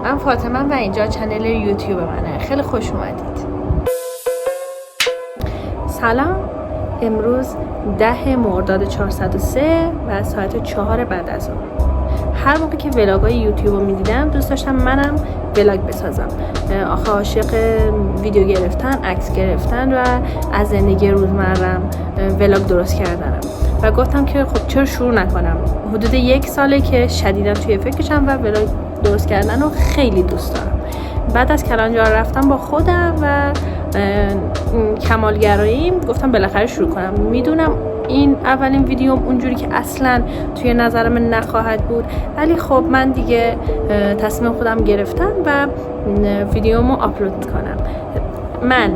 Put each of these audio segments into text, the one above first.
من فاطمه و اینجا چنل یوتیوب منه. خیلی خوش اومدید. سلام. امروز 10 مرداد 403 و ساعت 4 بعد از ظهر. هر موقع که ولاگای یوتیوب رو میدیدم دوست داشتم منم ولاگ بسازم. آخه عاشق ویدیو گرفتن، عکس گرفتن و از زندگی روزمرم ولاگ درست کردنم و گفتم که خب چرا شروع نکنم. حدود 1 ساله که شدیداً توی فکرشم و ولاگ درست کردن رو خیلی دوست دارم. بعد از کلانجار رفتم با خودم و کمالگراییم گفتم بالاخره شروع کنم. میدونم این اولین ویدیوم اونجوری که اصلا توی نظر من نخواهد بود، ولی خب من دیگه تصمیم خودم گرفتم و ویدیومو آپلود میکنم. من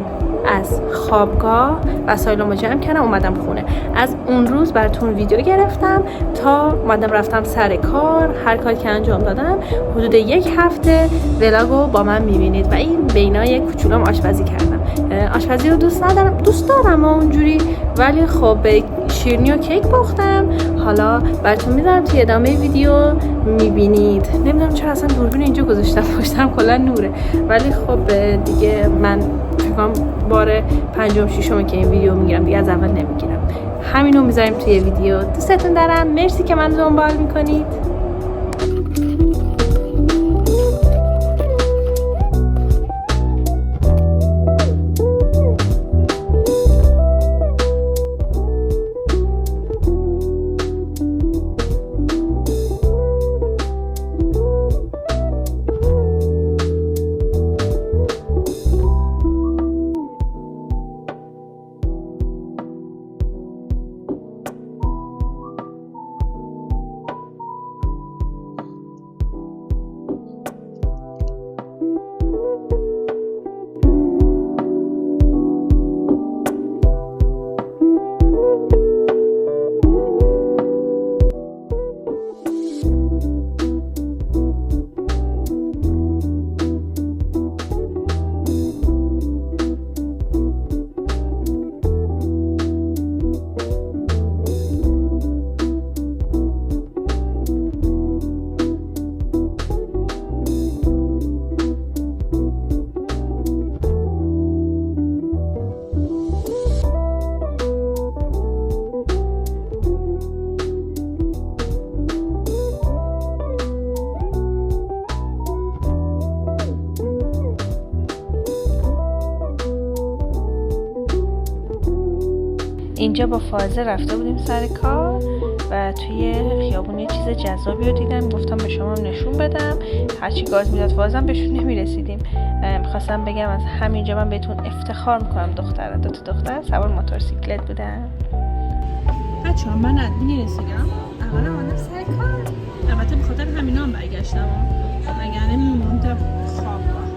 از خوابگاه وسایلمو جمع کردم اومدم خونه. از اون روز براتون ویدیو گرفتم تا اومدم رفتم سر کار. هر کاری که انجام دادم حدود 1 هفته ولاگو با من میبینید و این بینای کوچولم آشپزی کردم. آشپزی رو دوست دارم اونجوری، ولی خب شیرینی و کیک پختم. حالا براتون میذارم توی ادامه ویدیو میبینید. نمیدونم چرا اصلا دوربین اینجا گذاشتم، پشتم کلا نوره، ولی خب دیگه من فکرم بار 5م 6م که این ویدیو میگیرم، دیگه از اول نمیگیرم. همینو میذاریم توی ویدیو. دوستتون دارم. مرسی که من دنبال میکنید. اینجا با فائزه رفته بودیم سر کار و توی خیابون یه چیز جذابی رو دیدم. گفتم به شما نشون بدم. هرچی گاز میداد فائزم بهشون نمیرسیدیم. میخواستم بگم از همینجا من بهتون افتخار میکنم. دو تا دختر سوار موتورسیکلت بودن. بچه‌ها من ادمین رسیدم. اولا اومدم سر کار. البته به خاطر همینا هم برگشتم. مگر نمی‌موندم خوابگاه.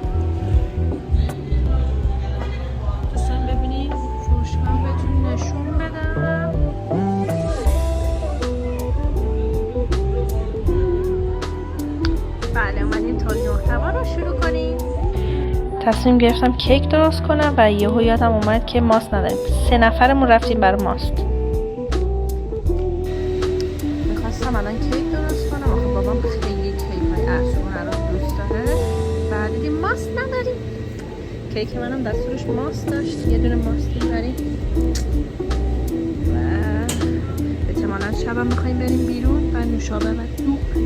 دوستان ببینید فروشگاه بهتون نشون بدم. بله اومدیم تولید محتوا رو شروع کنیم. تصمیم گرفتم کیک درست کنم و یهو یادم اومد که ماست نداریم. 3 نفرمون رفتیم برای ماست. میخواستم الان کیک درست کنم. آخه بابام خیلی کیک های ارزون رو دوست داره و دیدیم ماست نداریم. کیک منم دستورش ماست داشت. یه دونه ماستی داریم و احتمالاً شبم میخوایم بریم بیرون و نوشابه و دوغ.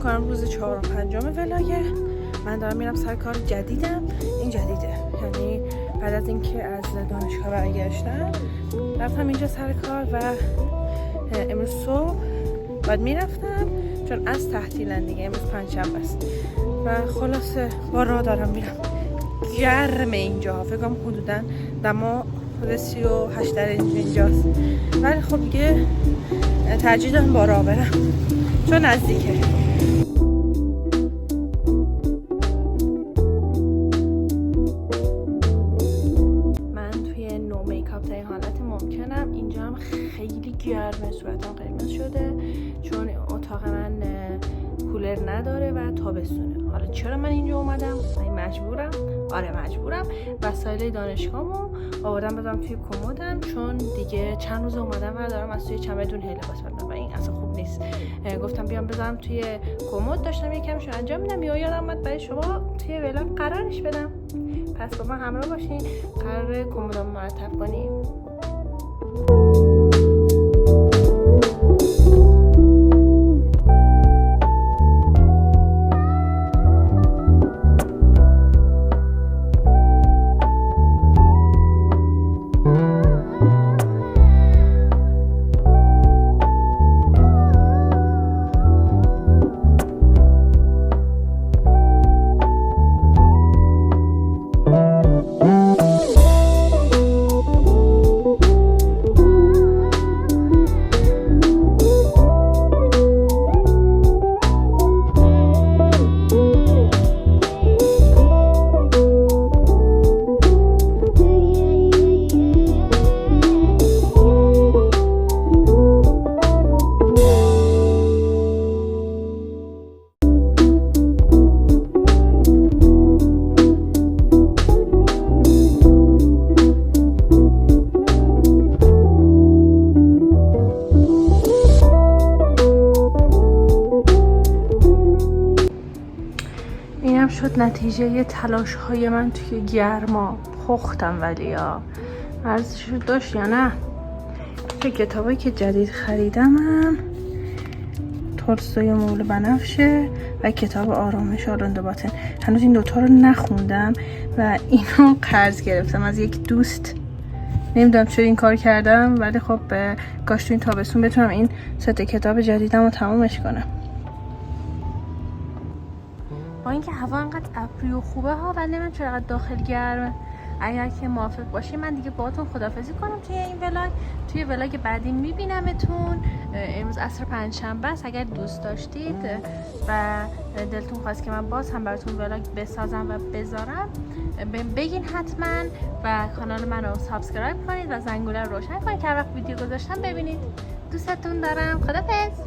میکنم روز 4 و 5 ولاگه. من دارم میرم سر کار جدیدم. این جدیده، یعنی بعد از اینکه از دانشگاه برگشتم رفتم اینجا سر کار و امروز صبح باید میرفتم چون از تعطیلن دیگه، امروز پنجشنبه است و خلاصه با راه دارم میرم. گرم اینجا، فکر کنم حدودا دما 38 درجه اینجاست، ولی خب دیگه ترجیح دارم با راه برم چون نزدیکه. من توی نو میکاپ ترین حالت ممکنم. اینجا هم خیلی گرمه، صورتم قرمز شده چون اتاق من کولر نداره و تابستونه. حالا چرا من اینجا اومدم؟ من مجبورم. آره مجبورم. وسایل دانشگاهمو آوردم بذارم توی کمدم چون دیگه چند روز اومدم و دارم از توی چمدون لباس بردم و این اصلا خوب نیست. گفتم بیام بذارم توی کمد، داشتم یکمشو انجام میدم، یادم اومد برای شما توی ولاگ قرارش بدم. پس با من همراه باشین، قراره کمدامو مرتب کنیم. شد نتیجه تلاش های من توی گرما. پختم ولی ارزشش داشت یا نه؟ توی کتابایی که جدید خریدمم تولستوی مول بنفشه و کتاب آرامش آرنده باتن. هنوز این دوتا رو نخوندم و اینو قرض گرفتم از یک دوست. نمیدونم چرا این کار کردم، ولی خب کاش تو این تابستون بتونم این ست کتاب جدیدم رو تمامش کنم. با اینکه هوا انقدر ابری و خوبه ها، ولی من چرا داخل گرمه. اگر که موافق باشی من دیگه باهاتون خداحافظی کنم توی این ولاگ. توی ولاگ بعدی میبینمتون. امروز عصر پنجشنبه است. اگر دوست داشتید و دلتون خواست که من باز هم براتون ولاگ بسازم و بذارم بگین حتما و کانال منو سابسکرایب کنید و زنگوله رو روشن کنید که هر وقت ویدیو گذاشتم ببینید. دوستتون دارم. خداحافظ.